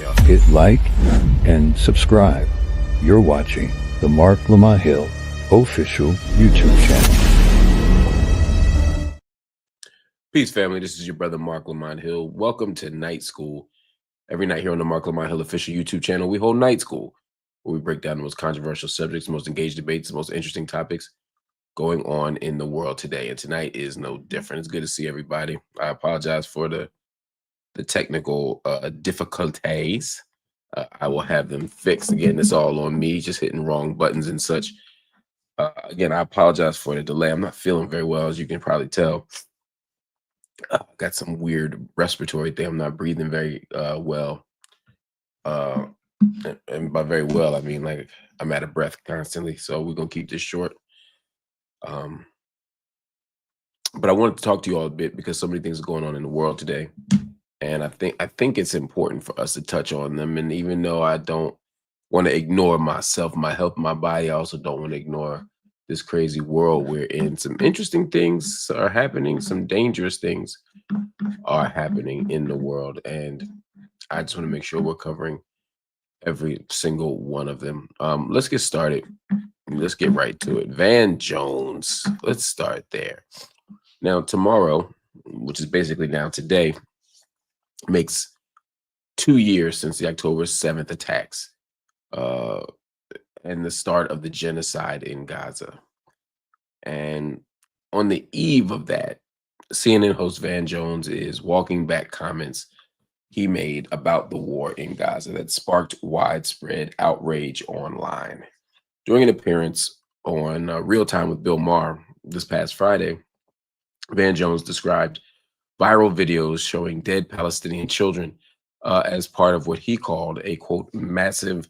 Hit like and subscribe. You're watching the Marc Lamont Hill official YouTube channel. Peace, family. This is your brother, Marc Lamont Hill. Welcome to Night School. Every night here on the Marc Lamont Hill official YouTube channel, we hold Night School, where we break down the most controversial subjects, the most engaged debates, the most interesting topics going on in the world today. And tonight is no different. It's good to see everybody. I apologize for the technical difficulties. I will have them fixed. Again, it's all on me, just hitting wrong buttons and such. Again, I apologize for the delay. I'm not feeling very well, as you can probably tell. Got some weird respiratory thing. I'm not breathing very well. And by very well, I mean like I'm out of breath constantly. So we're gonna keep this short. But I wanted to talk to you all a bit because so many things are going on in the world today. And I think it's important for us to touch on them. And even though I don't want to ignore myself, my health, my body, I also don't want to ignore this crazy world we're in. Some interesting things are happening, some dangerous things are happening in the world. And I just want to make sure we're covering every single one of them. Let's get started. Let's get right to it. Van Jones. Let's start there. Now, tomorrow, which is basically now today, makes 2 years since the October 7th attacks and the start of the genocide in Gaza. And on the eve of that, CNN host Van Jones is walking back comments he made about the war in Gaza that sparked widespread outrage online. During an appearance on Real Time with Bill Maher this past Friday, Van Jones described viral videos showing dead Palestinian children as part of what he called a, quote, massive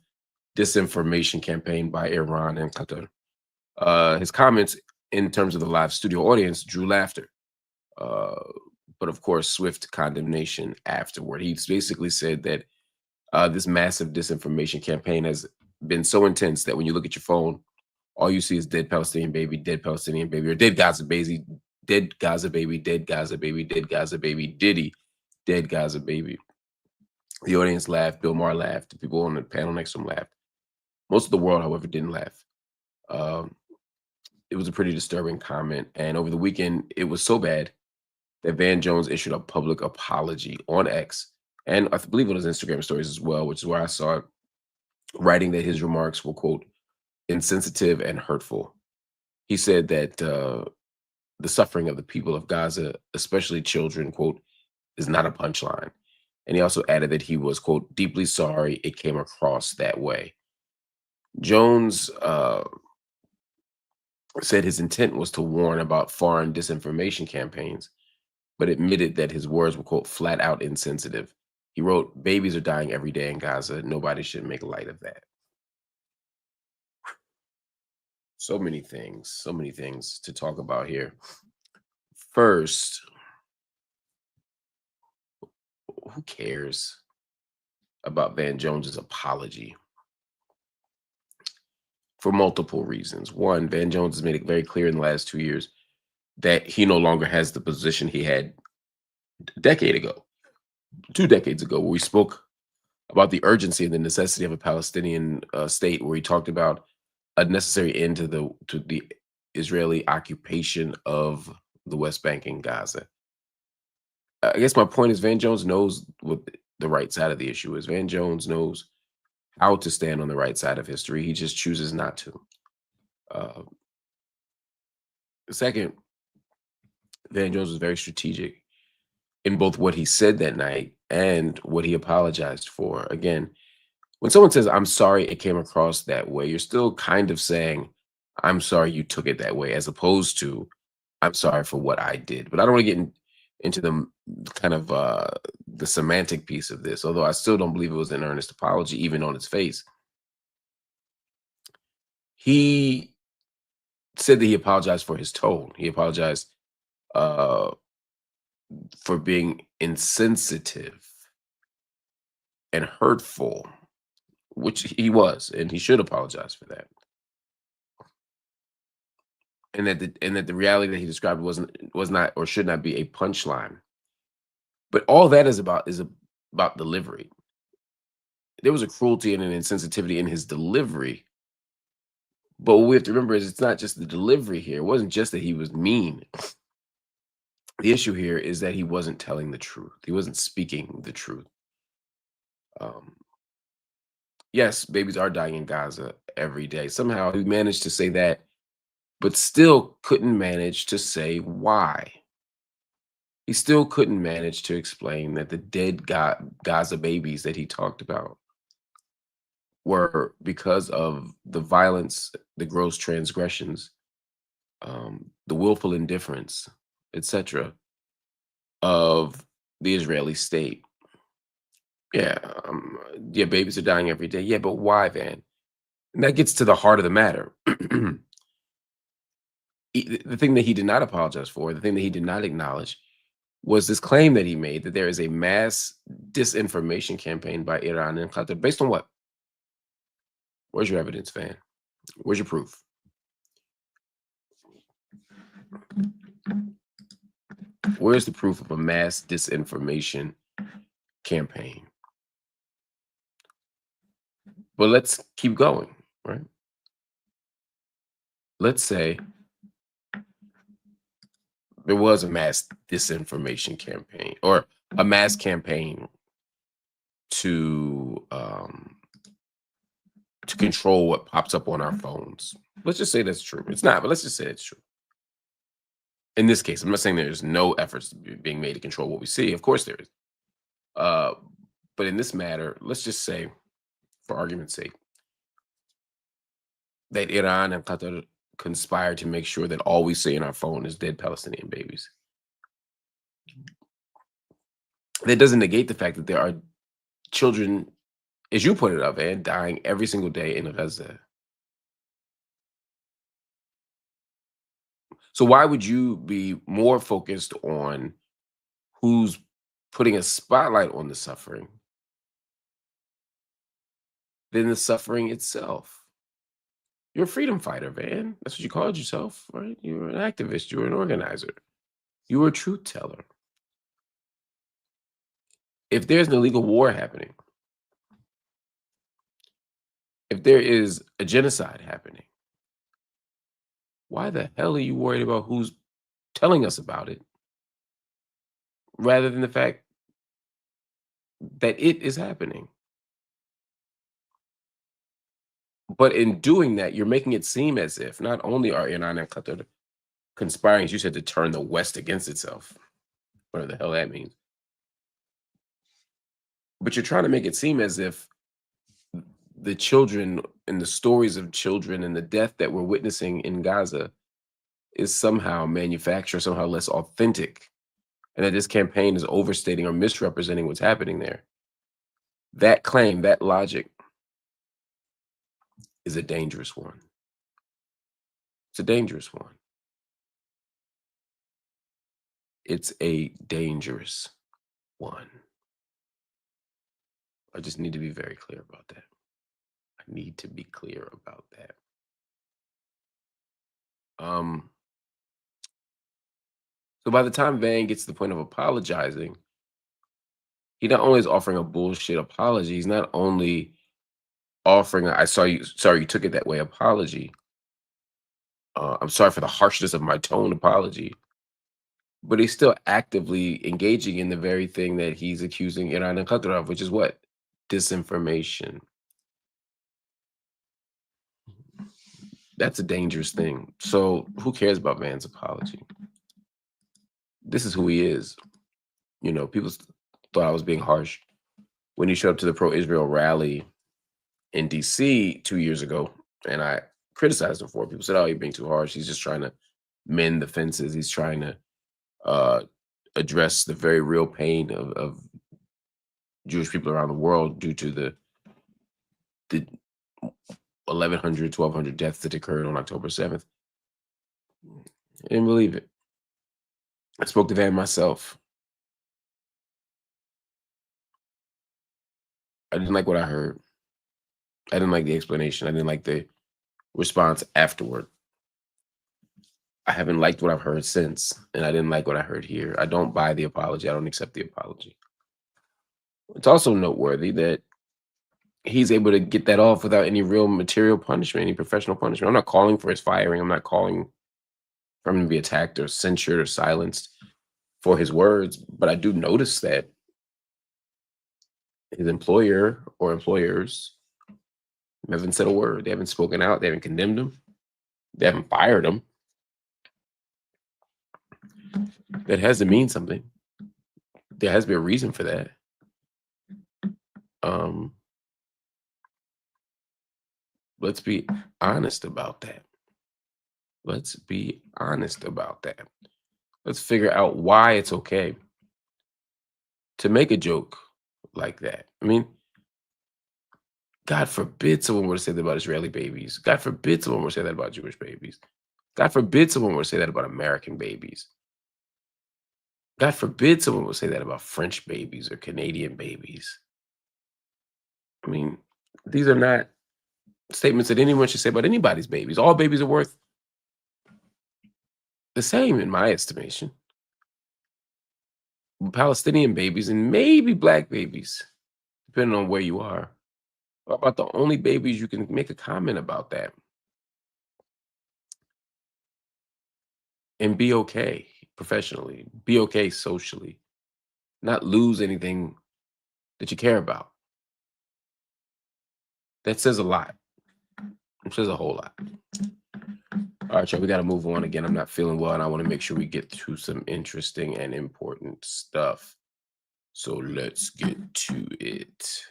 disinformation campaign by Iran and Qatar. His comments in terms of the live studio audience drew laughter, but of course, swift condemnation afterward. He basically said that this massive disinformation campaign has been so intense that when you look at your phone, all you see is dead Palestinian baby, or dead Gaza baby, dead Gaza baby, dead Gaza baby, dead Gaza baby, Diddy, dead Gaza baby. The audience laughed. Bill Maher laughed. The people on the panel next to him laughed. Most of the world, however, didn't laugh. It was a pretty disturbing comment. And over the weekend, it was so bad that Van Jones issued a public apology on X, and I believe on his Instagram stories as well, which is where I saw it, writing that his remarks were, quote, insensitive and hurtful. He said that the suffering of the people of Gaza, especially children, quote, is not a punchline. And he also added that he was, quote, deeply sorry it came across that way. Jones said his intent was to warn about foreign disinformation campaigns, but admitted that his words were, quote, flat out insensitive. He wrote, babies are dying every day in Gaza. Nobody should make light of that. So many things to talk about here. First, who cares about Van Jones's apology? For multiple reasons. One, Van Jones has made it very clear in the last 2 years that he no longer has the position he had a decade ago, 2 decades ago, where we spoke about the urgency and the necessity of a Palestinian state, where he talked about a necessary end to the Israeli occupation of the West Bank and Gaza. I guess my point is Van Jones knows what the right side of the issue is. Van Jones knows how to stand on the right side of history. He just chooses not to. Second, Van Jones was very strategic in both what he said that night and what he apologized for. Again, when someone says, I'm sorry it came across that way, you're still kind of saying, I'm sorry you took it that way, as opposed to, I'm sorry for what I did. But I don't want to get into the kind of the semantic piece of this, although I still don't believe it was an earnest apology, even on its face. He said that he apologized for his tone. He apologized for being insensitive and hurtful, which he was, and he should apologize for that. And that the reality that he described was not or should not be a punchline. But all that is about delivery. there was a cruelty and an insensitivity in his delivery. But what we have to remember is it's not just the delivery here. It wasn't just that he was mean. The issue here is that he wasn't telling the truth. He wasn't speaking the truth. Um, yes, babies are dying in Gaza every day. Somehow he managed to say that, but still couldn't manage to say why. He still couldn't manage to explain that the dead Gaza babies that he talked about were because of the violence, the gross transgressions, the willful indifference, etc., of the Israeli state. Yeah, yeah, babies are dying every day. Yeah, but why, Van? And that gets to the heart of the matter. The thing that he did not apologize for, the thing that he did not acknowledge, was this claim that he made that there is a mass disinformation campaign by Iran and Qatar. Based on what? Where's your evidence, Van? Where's your proof? Where's the proof of a mass disinformation campaign? But let's keep going, right? Let's say there was a mass disinformation campaign or a mass campaign to control what pops up on our phones. Let's just say that's true. It's not, but let's just say it's true. In this case, I'm not saying there's no efforts being made to control what we see. Of course there is. But in this matter, let's just say, for argument's sake, that Iran and Qatar conspired to make sure that all we see in our phone is dead Palestinian babies. That doesn't negate the fact that there are children, as you put it up, and dying every single day in Gaza. So why would you be more focused on who's putting a spotlight on the suffering than the suffering itself? You're a freedom fighter, man. That's what you called yourself, right? You were an activist. You were an organizer. You were a truth teller. If there's an illegal war happening, if there is a genocide happening, why the hell are you worried about who's telling us about it rather than the fact that it is happening? But in doing that, you're making it seem as if not only are Iran and Qatar conspiring, as you said, to turn the West against itself, whatever the hell that means, but you're trying to make it seem as if the children and the stories of children and the death that we're witnessing in Gaza is somehow manufactured, somehow less authentic, and that this campaign is overstating or misrepresenting what's happening there. That claim, that logic is a dangerous one. It's a dangerous one. It's a dangerous one. I just need to be very clear about that. I need to be clear about that. So by the time Van gets to the point of apologizing, he not only is offering a bullshit apology, he's not only offering a, sorry you took it that way apology. I'm sorry for the harshness of my tone apology. But he's still actively engaging in the very thing that he's accusing Iran and Qatar of, which is what? Disinformation. That's a dangerous thing. So who cares about Van's apology? This is who he is. You know, people thought I was being harsh when he showed up to the pro-Israel rally in DC 2 years ago, and I criticized him for it. People said, oh, you're being too harsh. He's just trying to mend the fences. He's trying to address the very real pain of Jewish people around the world due to the 1,100, 1,200 deaths that occurred on October 7th. I didn't believe it. I spoke to Van myself. I didn't like what I heard. I didn't like the explanation. I didn't like the response afterward. I haven't liked what I've heard since, and I didn't like what I heard here. I don't buy the apology. I don't accept the apology. It's also noteworthy that he's able to get that off without any real material punishment, any professional punishment. I'm not calling for his firing. I'm not calling for him to be attacked or censured or silenced for his words, but I do notice that his employer or employers haven't said a word. They haven't spoken out. They haven't condemned him. They haven't fired him. That has to mean something. There has to be a reason for that. Um, let's be honest about that. Let's be honest about that. Let's figure out why it's okay to make a joke like that. I mean, God forbid someone were to say that about Israeli babies. God forbid someone were to say that about Jewish babies. God forbid someone were to say that about American babies. God forbid someone would say that about French babies or Canadian babies. I mean, these are not statements that anyone should say about anybody's babies. All babies are worth the same, in my estimation. Palestinian babies and maybe black babies, depending on where you are about the only babies you can make a comment about that and be okay professionally, be okay socially, not lose anything that you care about. That says a lot. It says a whole lot. All right, y'all, we got to move on again. I'm not feeling well, and I want to make sure we get to some interesting and important stuff. So let's get to it.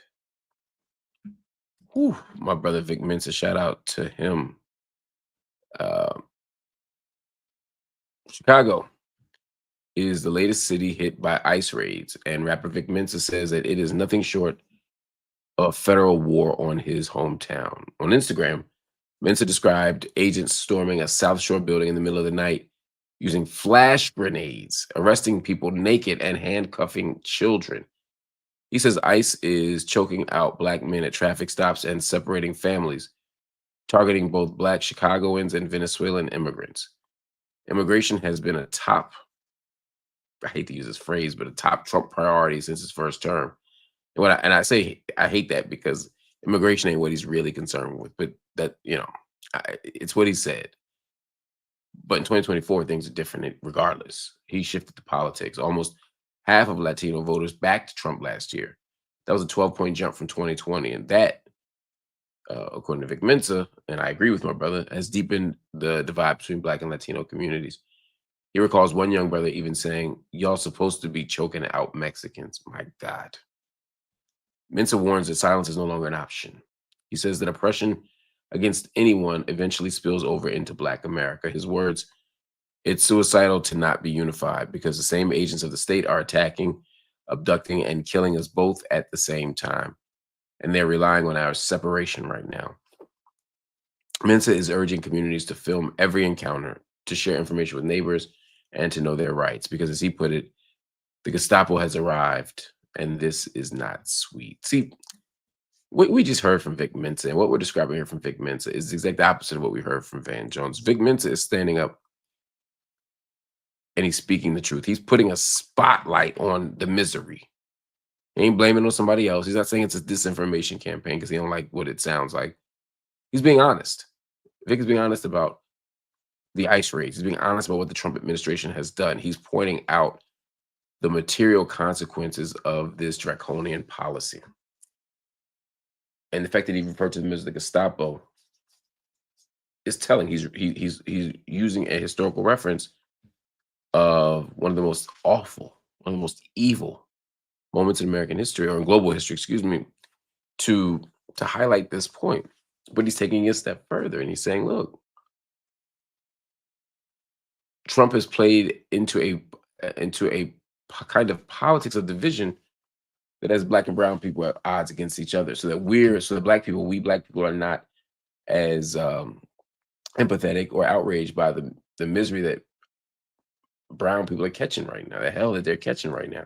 Whew, my brother Vic Mensa, shout out to him. Uh, Chicago is the latest city hit by ICE raids, and rapper Vic Mensa says that it is nothing short of federal war on his hometown. On Instagram, Mensa described agents storming a South Shore building in the middle of the night using flash grenades, arresting people naked and handcuffing children. He says ICE is choking out black men at traffic stops and separating families, targeting both black Chicagoans and Venezuelan immigrants. Immigration has been a top, I hate to use this phrase, but a top Trump priority since his first term. And I say I hate that because immigration ain't what he's really concerned with, but that, it's what he said. But in 2024, things are different regardless. He shifted to politics. Almost half of Latino voters backed Trump last year. That was a 12-point jump from 2020. And that, according to Vic Mensa, and I agree with my brother, has deepened the divide between black and Latino communities. He recalls one young brother even saying, "Y'all supposed to be choking out Mexicans." My God. Mensa warns that silence is no longer an option. He says that oppression against anyone eventually spills over into Black America. His words, "It's suicidal to not be unified because the same agents of the state are attacking, abducting, and killing us both at the same time. And they're relying on our separation right now." Mensa is urging communities to film every encounter, to share information with neighbors, and to know their rights. Because as he put it, the Gestapo has arrived, and this is not sweet. See, we just heard from Vic Mensa, and what we're describing here from Vic Mensa is the exact opposite of what we heard from Van Jones. Vic Mensa is standing up and he's speaking the truth. He's putting a spotlight on the misery. He ain't blaming it on somebody else. He's not saying it's a disinformation campaign because he don't like what it sounds like. He's being honest. Vic is being honest about the ICE raids. He's being honest about what the Trump administration has done. He's pointing out the material consequences of this draconian policy. And the fact that he referred to them as the Gestapo is telling. He's using a historical reference of one of the most awful, one of the most evil moments in American history, or in global history, excuse me, to highlight this point. But he's taking it a step further and he's saying, look, Trump has played into a kind of politics of division that has black and brown people at odds against each other, so that we black people are not as empathetic or outraged by the misery that brown people are catching right now, the hell that they're catching right now.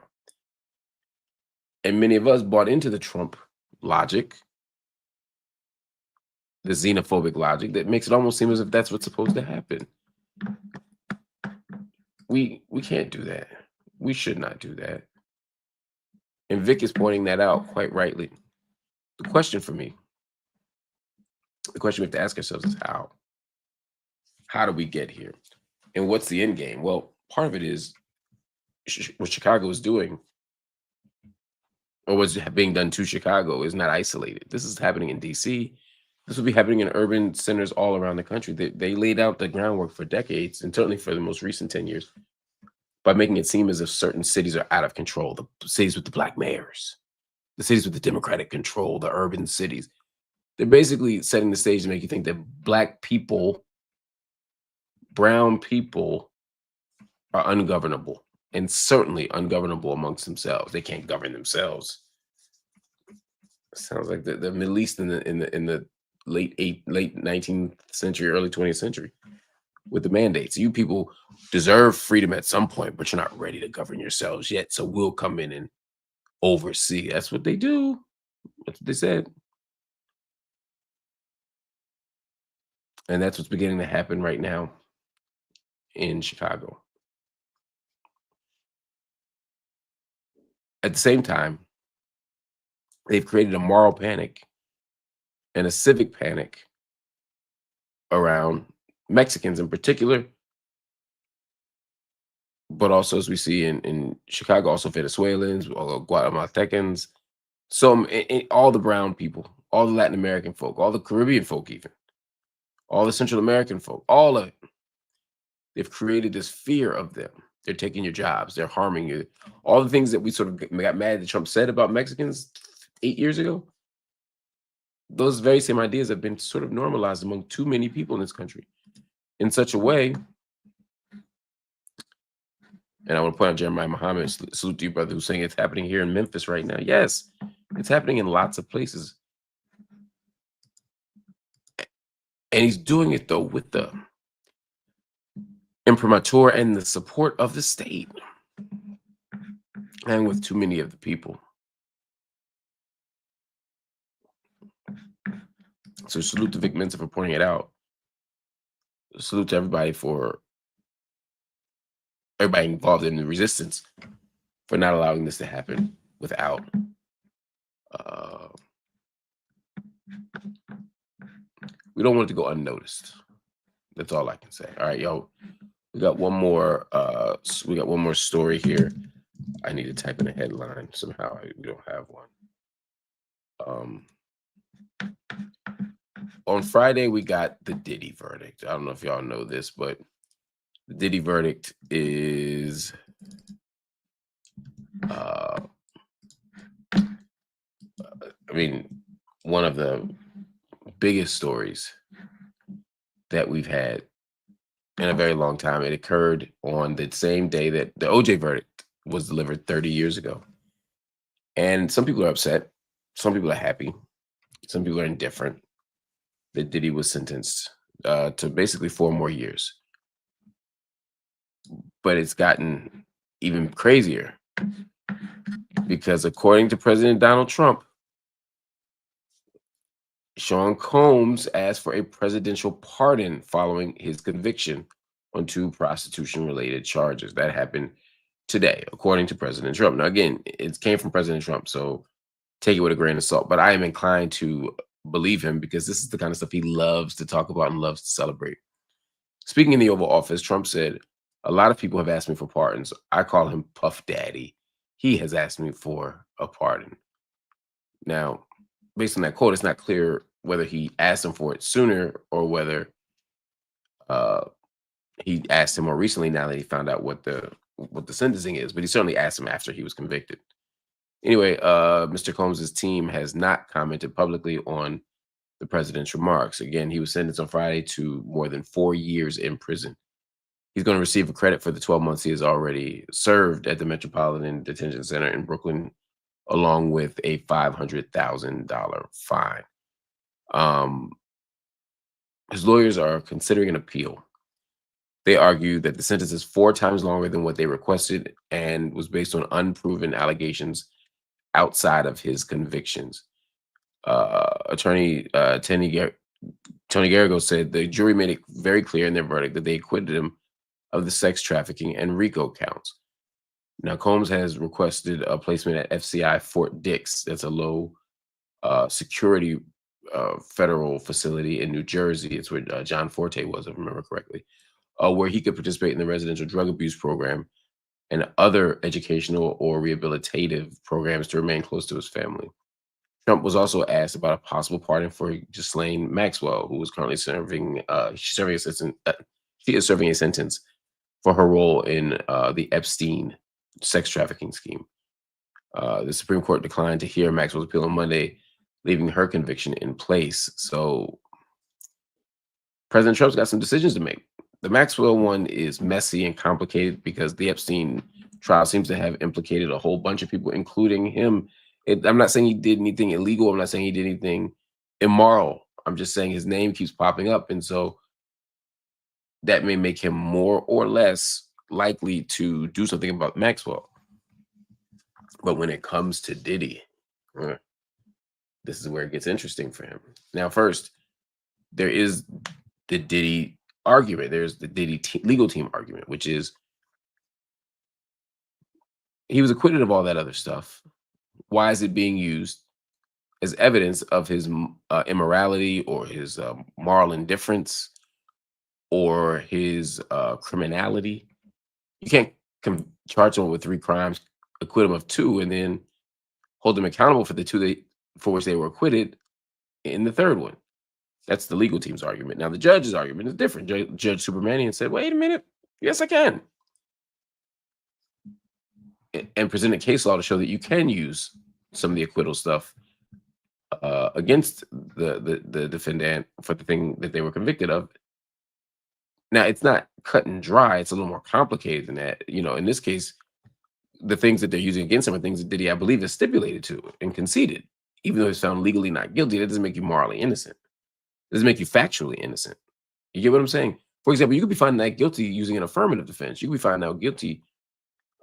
And many of us bought into the Trump logic, the xenophobic logic that makes it almost seem as if that's what's supposed to happen. We can't do that. We should not do that. And Vic is pointing that out quite rightly. The question for me, the question we have to ask ourselves is how? How do we get here? And what's the end game? Well, part of it is what Chicago is doing, or what's being done to Chicago, is not isolated. This is happening in DC. This will be happening in urban centers all around the country. They laid out the groundwork for decades, and certainly for the most recent 10 years, by making it seem as if certain cities are out of control. The cities with the black mayors, the cities with the Democratic control, the urban cities. They're basically setting the stage to make you think that black people, brown people, are ungovernable, and certainly ungovernable amongst themselves. They can't govern themselves. Sounds like the Middle East in the late 19th century, early 20th century, with the mandates. You people deserve freedom at some point, but you're not ready to govern yourselves yet. So we'll come in and oversee. That's what they do. That's what they said. And that's what's beginning to happen right now in Chicago. At the same time, they've created a moral panic and a civic panic around Mexicans in particular, but also, as we see in Chicago, also Venezuelans, or Guatemaltecans, all the brown people, all the Latin American folk, all the Caribbean folk, even all the Central American folk, all of it. They've created this fear of them. They're taking your jobs. They're harming you. All the things that we sort of got mad that Trump said about Mexicans 8 years ago, those very same ideas have been sort of normalized among too many people in this country in such a way. And I want to point out Jeremiah Muhammad, salute to you, brother, who's saying it's happening here in Memphis right now. Yes, it's happening in lots of places. And he's doing it, though, with the imprimatur and the support of the state, and with too many of the people. So salute to Vic Mensa for pointing it out. Salute to everybody involved in the resistance for not allowing this to happen without we don't want it to go unnoticed. That's all I can say. All right, yo, we got one more story here. I need to type in a headline somehow. We don't have one. On Friday, we got the Diddy verdict. I don't know if y'all know this, but the Diddy verdict is one of the biggest stories that we've had in a very long time. It occurred on the same day that the OJ verdict was delivered 30 years ago. And some people are upset. Some people are happy. Some people are indifferent that Diddy was sentenced to basically 4 more years. But it's gotten even crazier because, according to President Donald Trump, Sean Combs asked for a presidential pardon following his conviction on 2 prostitution-related charges. That happened today, according to President Trump. Now, again, it came from President Trump, so take it with a grain of salt. But I am inclined to believe him because this is the kind of stuff he loves to talk about and loves to celebrate. Speaking in the Oval Office, Trump said, "A lot of people have asked me for pardons. I call him Puff Daddy. He has asked me for a pardon." Now, based on that quote, it's not clear whether he asked him for it sooner or whether he asked him more recently, now that he found out what the sentencing is. But he certainly asked him after he was convicted. Anyway, Mr. Combs' team has not commented publicly on the president's remarks. Again, he was sentenced on Friday to more than 4 years in prison. He's going to receive a credit for the 12 months he has already served at the Metropolitan Detention Center in Brooklyn, along with a $500,000 fine. His lawyers are considering an appeal. They argue that the sentence is 4 times longer than what they requested and was based on unproven allegations outside of his convictions. Attorney Tony Garrigo said the jury made it very clear in their verdict that they acquitted him of the sex trafficking and RICO counts. Now, Combs has requested a placement at FCI Fort Dix. That's a low security federal facility in New Jersey. It's where John Forte was, if I remember correctly, where he could participate in the residential drug abuse program and other educational or rehabilitative programs to remain close to his family. Trump was also asked about a possible pardon for Ghislaine Maxwell, who is currently she is serving a sentence for her role in the Epstein sex trafficking scheme. The Supreme Court declined to hear Maxwell's appeal on Monday, leaving her conviction in place. So President Trump's got some decisions to make. The Maxwell one is messy and complicated because the Epstein trial seems to have implicated a whole bunch of people, including him. I'm not saying he did anything illegal. I'm not saying he did anything immoral. I'm just saying his name keeps popping up. And so that may make him more or less likely to do something about Maxwell. But when it comes to Diddy, this is where it gets interesting for him. Now, first, there is the Diddy argument. There's the Diddy legal team argument, which is he was acquitted of all that other stuff. Why is it being used as evidence of his immorality or his moral indifference or his criminality? You can't charge someone with 3 crimes, acquit him of 2, and then hold them accountable for the 2 for which they were acquitted in the 3rd one. That's the legal team's argument. Now, the judge's argument is different. Judge Supermanian said, wait a minute. Yes, I can. And presented case law to show that you can use some of the acquittal stuff against the defendant for the thing that they were convicted of. Now, it's not cut and dry. It's a little more complicated than that. In this case, the things that they're using against him are things that Diddy, I believe, is stipulated to and conceded. Even though he's found legally not guilty, that doesn't make you morally innocent. It doesn't make you factually innocent. You get what I'm saying? For example, you could be found not guilty using an affirmative defense. You could be found out guilty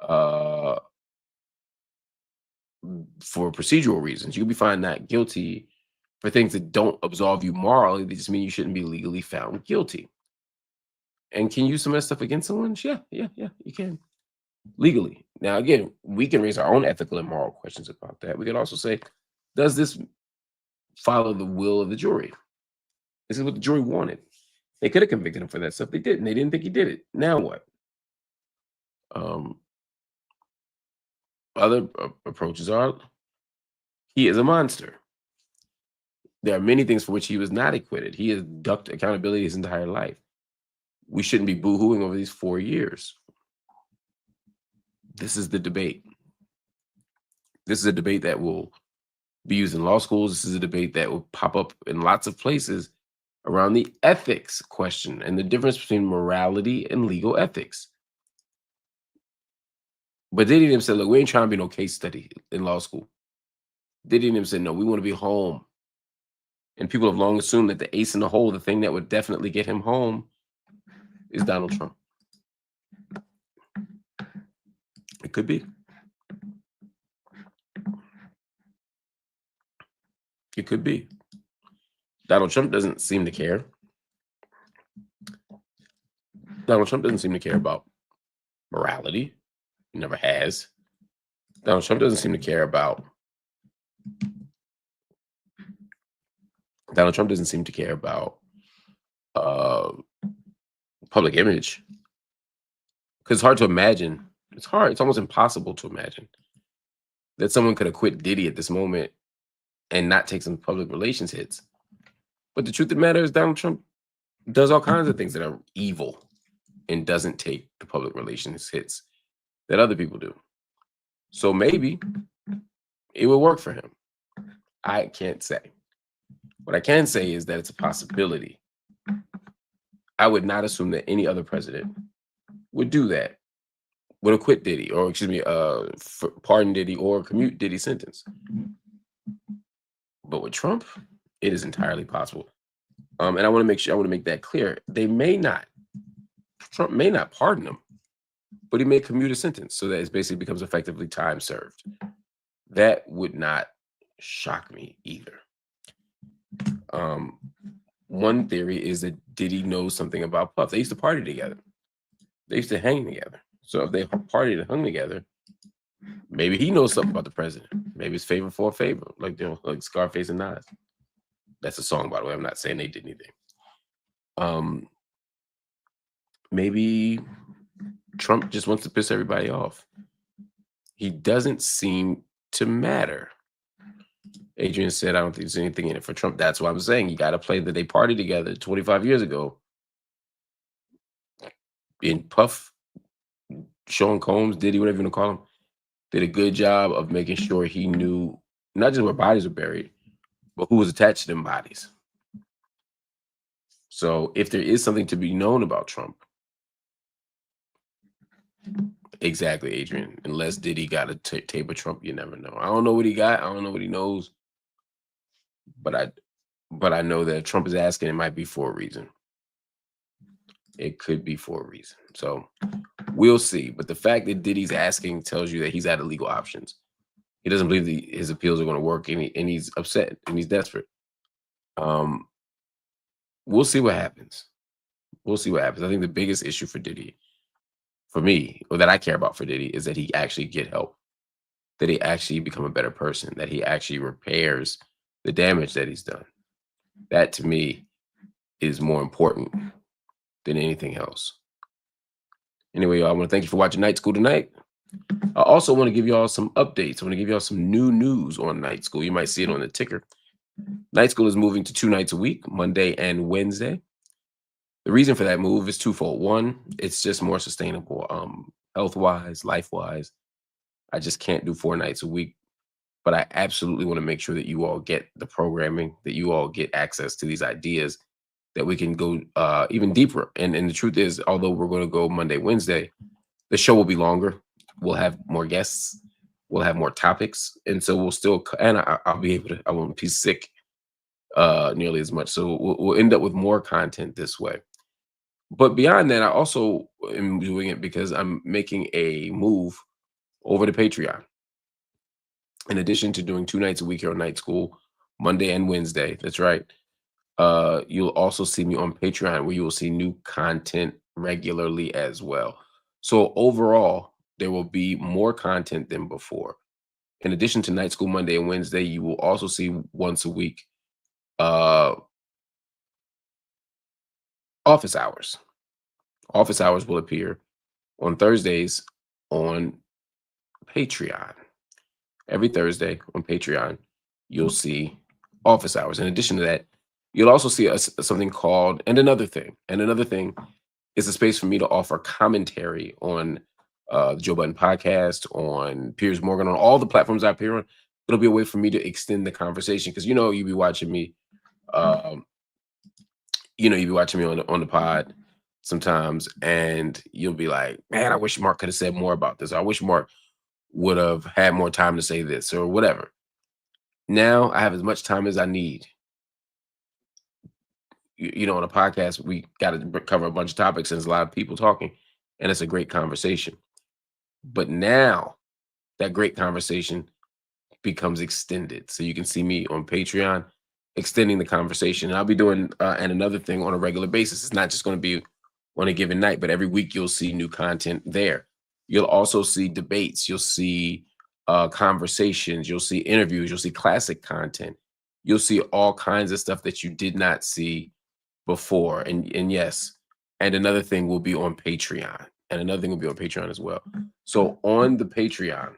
for procedural reasons. You could be found not guilty for things that don't absolve you morally. They just mean you shouldn't be legally found guilty. And can you use some of that stuff against someone? Yeah, you can. Legally. Now, again, we can raise our own ethical and moral questions about that. We can also say, does this follow the will of the jury? This is what the jury wanted. They could have convicted him for that stuff. They didn't. They didn't think he did it. Now what? Other approaches are, he is a monster. There are many things for which he was not acquitted. He has ducked accountability his entire life. We shouldn't be boo-hooing over these 4 years. This is the debate. This is a debate that will be used in law schools. This is a debate that will pop up in lots of places around the ethics question and the difference between morality and legal ethics. But Diddy and him said, look, we ain't trying to be no case study in law school. Diddy and him said, no, we want to be home. And people have long assumed that the ace in the hole, the thing that would definitely get him home, is Donald Trump. It could be. It could be. Donald Trump doesn't seem to care. Donald Trump doesn't seem to care about morality. He never has. Donald Trump doesn't seem to care about. Donald Trump doesn't seem to care about public image. Because it's hard to imagine. It's hard. It's almost impossible to imagine that someone could acquit Diddy at this moment and not take some public relations hits. But the truth of the matter is Donald Trump does all kinds of things that are evil and doesn't take the public relations hits that other people do. So maybe it will work for him. I can't say. What I can say is that it's a possibility. I would not assume that any other president would do that, would acquit Diddy, or pardon Diddy or commute Diddy's sentence. But with Trump, it is entirely possible. And I want to make that clear. Trump may not pardon him, but he may commute a sentence so that it basically becomes effectively time served. That would not shock me either. One theory is that Diddy knows something about Puff. They used to party together. They used to hang together. So if they partied and hung together, Maybe he knows something about the president. Maybe it's favor for a favor, like like Scarface and Nas. That's a song, by the way. I'm not saying they did anything. Um, maybe Trump just wants to piss everybody off. He doesn't seem to matter. Adrian said, I don't think there's anything in it for Trump. That's why I'm saying you got to play that they partied together 25 years ago. And Puff, Sean Combs, Diddy, whatever you want to call him, did a good job of making sure he knew not just where bodies were buried, but who was attached to them bodies. So if there is something to be known about Trump, exactly, Adrian, unless Diddy got a tape of Trump, you never know. I don't know what he got. I don't know what he knows. But I know that Trump is asking, it might be for a reason. It could be for a reason. So we'll see. But the fact that Diddy's asking tells you that he's out of legal options. He doesn't believe his appeals are going to work, and he's upset and he's desperate. We'll see what happens. We'll see what happens. I think the biggest issue for Diddy, for me, or that I care about for Diddy, is that he actually get help, that he actually become a better person, that he actually repairs the damage that he's done. That to me is more important than anything else. Anyway, y'all, I want to thank you for watching Night School tonight. I also want to give y'all some updates. I want to give y'all some new news on Night School. You might see it on the ticker. Night School is moving to 2 nights a week, Monday and Wednesday. The reason for that move is twofold. One, it's just more sustainable, health-wise, life-wise. I just can't do 4 nights a week, but I absolutely want to make sure that you all get the programming, that you all get access to these ideas, that we can go even deeper. And the truth is, although we're going to go Monday, Wednesday, the show will be longer. We'll have more guests. We'll have more topics. And so we'll still, and I'll be able to, I won't be sick nearly as much. So we'll end up with more content this way. But beyond that, I also am doing it because I'm making a move over to Patreon. In addition to doing 2 nights a week here on Night School, Monday and Wednesday, that's right. You'll also see me on Patreon, where you will see new content regularly as well. So overall, there will be more content than before. In addition to Night School Monday and Wednesday, you will also see once a week office hours. Office hours will appear on Thursdays on Patreon. Every Thursday on Patreon, you'll see office hours. In addition to that, you'll also see something called And Another Thing. And Another Thing is a space for me to offer commentary on the Joe Budden podcast, on Piers Morgan, on all the platforms I appear on. It'll be a way for me to extend the conversation, because you'll be watching me. You'll be watching me on the pod sometimes, and you'll be like, man, I wish Mark could have said more about this. I wish Mark would have had more time to say this or whatever. Now I have as much time as I need. On a podcast, we got to cover a bunch of topics, and there's a lot of people talking, and it's a great conversation. But now that great conversation becomes extended. So you can see me on Patreon extending the conversation. And I'll be doing And Another Thing on a regular basis. It's not just going to be on a given night, but every week you'll see new content there. You'll also see debates. You'll see conversations. You'll see interviews. You'll see classic content. You'll see all kinds of stuff that you did not see before. And yes, And Another Thing will be on Patreon. And Another Thing will be on Patreon as well. So on the Patreon,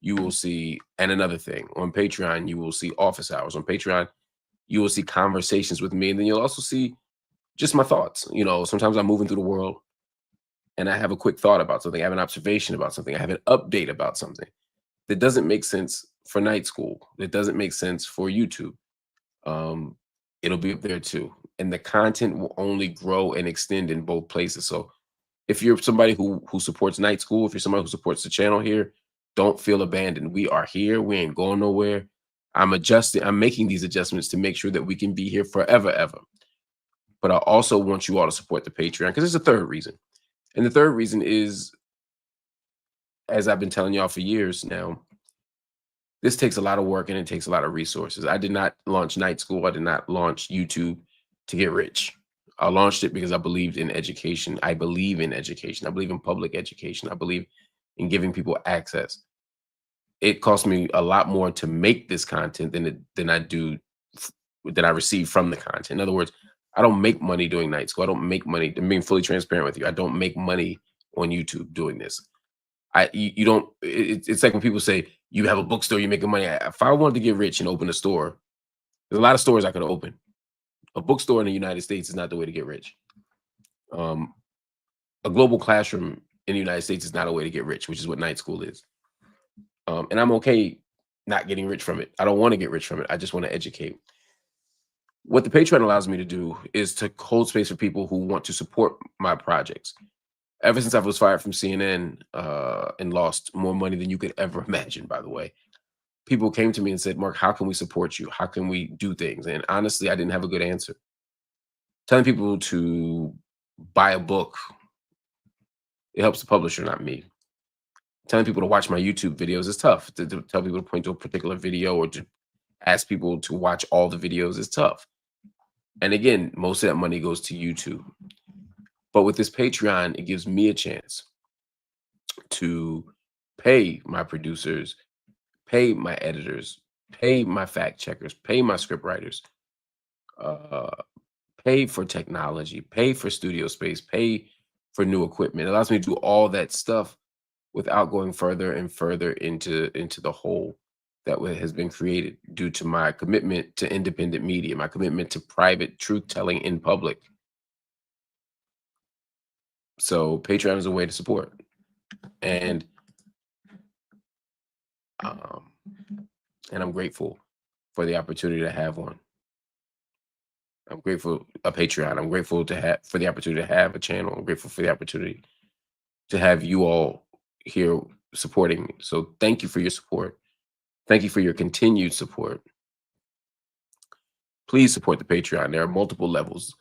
you will see And Another Thing. On Patreon, you will see office hours. On Patreon, you will see conversations with me. And then you'll also see just my thoughts. Sometimes I'm moving through the world and I have a quick thought about something. I have an observation about something. I have an update about something that doesn't make sense for Night School. That doesn't make sense for YouTube. It'll be up there too. And the content will only grow and extend in both places. So if you're somebody who supports Night School, if you're somebody who supports the channel here, don't feel abandoned. We are here. We ain't going nowhere. I'm making these adjustments to make sure that we can be here forever, ever. But I also want you all to support the Patreon, because there's a third reason. And the third reason is, as I've been telling y'all for years now, this takes a lot of work and it takes a lot of resources. I did not launch Night School. I did not launch YouTube to get rich. I launched it because I believed in education. I believe in education. I believe in public education. I believe and giving people access. It costs me a lot more to make this content than I receive from the content. In other words, I don't make money doing night school. I don't make money. I'm being fully transparent with you. I don't make money on YouTube doing this. You don't. It's like when people say you have a bookstore, you're making money. If I wanted to get rich and open a store, there's a lot of stores I could open. A bookstore in the United States is not the way to get rich. A global classroom in the United States is not a way to get rich, which is what night school is. And I'm okay not getting rich from it. I don't want to get rich from it. I just want to educate. What the Patreon allows me to do is to hold space for people who want to support my projects. Ever since I was fired from CNN and lost more money than you could ever imagine, by the way, people came to me and said, Mark, how can we support you? How can we do things? And honestly, I didn't have a good answer. Telling people to buy a book, it helps the publisher, not me. Telling people to watch my YouTube videos is tough. To tell people to point to a particular video or to ask people to watch all the videos is tough. And again, most of that money goes to YouTube. But with this Patreon, it gives me a chance to pay my producers, pay my editors, pay my fact checkers, pay my script writers, pay for technology, pay for studio space, pay for new equipment. It allows me to do all that stuff without going further and further into the hole that has been created due to my commitment to independent media, my commitment to private truth telling in public. So Patreon is a way to support. And I'm grateful for the opportunity to have one. I'm grateful a Patreon. I'm grateful for the opportunity to have a channel. I'm grateful for the opportunity to have you all here supporting me. So thank you for your support. Thank you for your continued support. Please support the Patreon. There are multiple levels,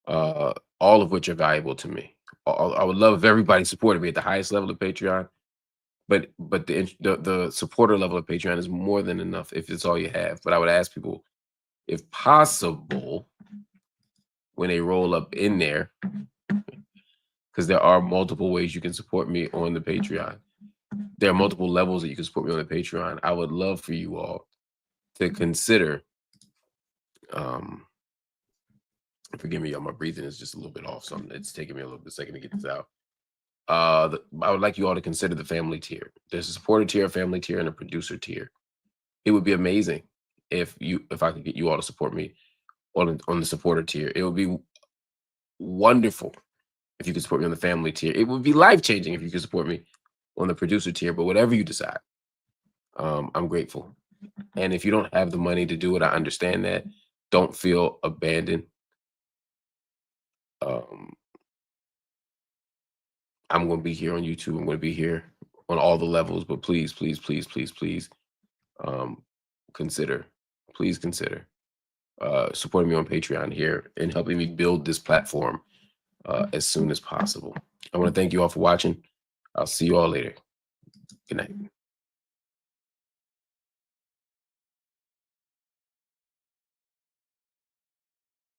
all of which are valuable to me. I would love if everybody supported me at the highest level of Patreon, but the supporter level of Patreon is more than enough if it's all you have. But I would ask people, if possible, when they roll up in there, because there are multiple ways you can support me on the Patreon. There are multiple levels that you can support me on the Patreon. I would love for you all to consider. Forgive me, y'all. My breathing is just a little bit off, so it's taking me a little bit second to get this out. I would like you all to consider the family tier. There's a supporter tier, a family tier, and a producer tier. It would be amazing if I could get you all to support me on the supporter tier. It would be wonderful if you could support me on the family tier. It would be life-changing if you could support me on the producer tier. But whatever you decide, I'm grateful. And if you don't have the money to do it, I understand that. Don't feel abandoned. I'm going to be here on YouTube. I'm going to be here on all the levels, but please, please, please, please, please, consider supporting me on Patreon here and helping me build this platform as soon as possible. I want to thank you all for watching. I'll see you all later. Good night.